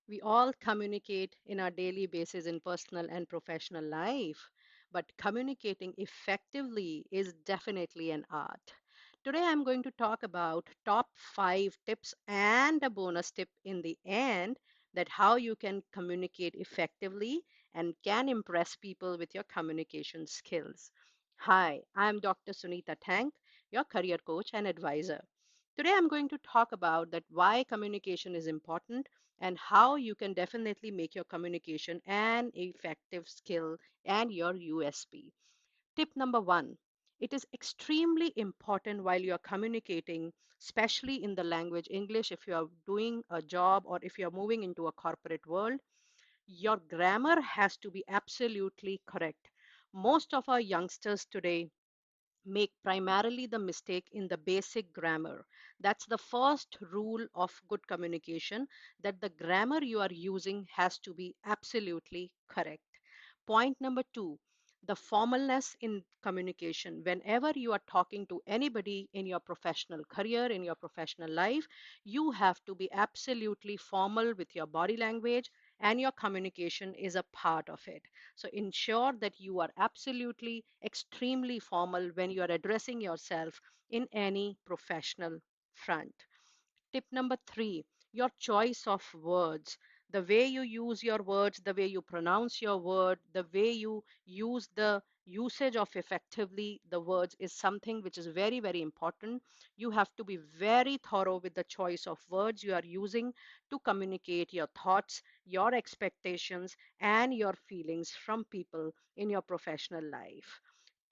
We all communicate in our daily basis in personal and professional life, but communicating effectively is definitely an art. Today, I'm going to talk about top 5 tips and a bonus tip in the end that how you can communicate effectively and can impress people with your communication skills. Hi, I'm Dr. Sunita Tank, your career coach and advisor. Today, I'm going to talk about that why communication is important and how you can definitely make your communication an effective skill and your USP. Tip number 1. It is extremely important while you are communicating, especially in the language English, if you are doing a job or if you are moving into a corporate world, your grammar has to be absolutely correct. Most of our youngsters today make primarily the mistake in the basic grammar. That's the first rule of good communication, that the grammar you are using has to be absolutely correct. Point number 2, the formalness in communication. Whenever you are talking to anybody in your professional career, in your professional life, you have to be absolutely formal with your body language, and your communication is a part of it. So ensure that you are absolutely extremely formal when you are addressing yourself in any professional front. Tip number 3, your choice of words. The way you use your words, the way you pronounce your word, the way you use the usage of effectively the words is something which is very, very important. You have to be very thorough with the choice of words you are using to communicate your thoughts, your expectations, and your feelings from people in your professional life.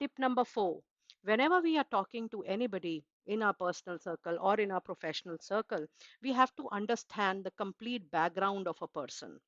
Tip number 4, whenever we are talking to anybody in our personal circle or in our professional circle, we have to understand the complete background of a person.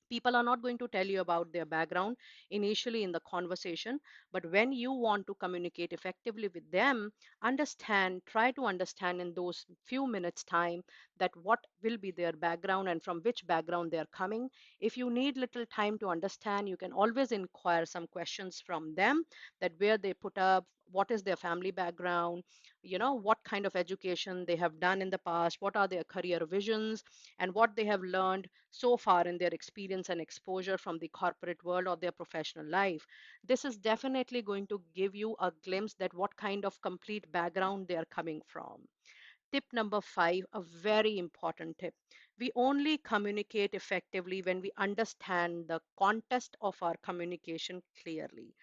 People are not going to tell you about their background initially in the conversation, but when you want to communicate effectively with them, try to understand in those few minutes time that what will be their background and from which background they are coming. If you need little time to understand, you can always inquire some questions from them, that where they put up, what is their family background, what kind of education they have done in the past, what are their career visions, and what they have learned so far in their experience and exposure from the corporate world or their professional life. This is definitely going to give you a glimpse that what kind of complete background they are coming from. Tip number 5, a very important tip. We only communicate effectively when we understand the context of our communication clearly.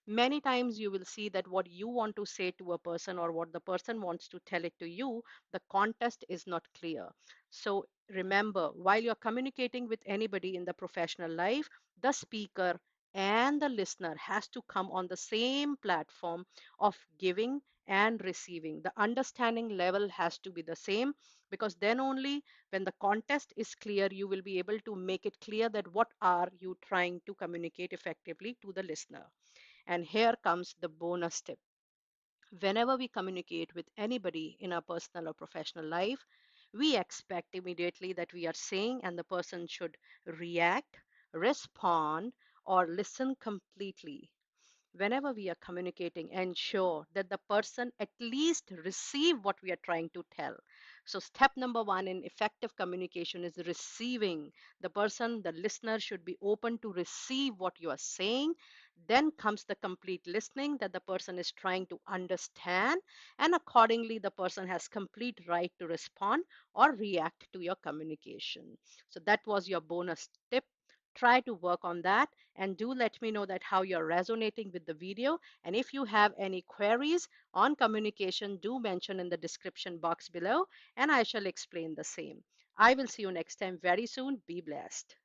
Many times you will see that what you want to say to a person or what the person wants to tell it to you, the context is not clear. So remember, while you're communicating with anybody in the professional life, the speaker and the listener has to come on the same platform of giving and receiving. The understanding level has to be the same, because then only when the context is clear, you will be able to make it clear that what are you trying to communicate effectively to the listener. And here comes the bonus tip. Whenever we communicate with anybody in our personal or professional life, we expect immediately that we are saying and the person should react, respond, or listen completely. Whenever we are communicating, ensure that the person at least receive what we are trying to tell. So step number 1 in effective communication is receiving. The person, the listener, should be open to receive what you are saying. Then comes the complete listening, that the person is trying to understand, and accordingly the person has complete right to respond or react to your communication. So that was your bonus tip. Try to work on that, and do let me know that how you're resonating with the video. And if you have any queries on communication, do mention in the description box below and I shall explain the same. I will see you next time very soon. Be blessed.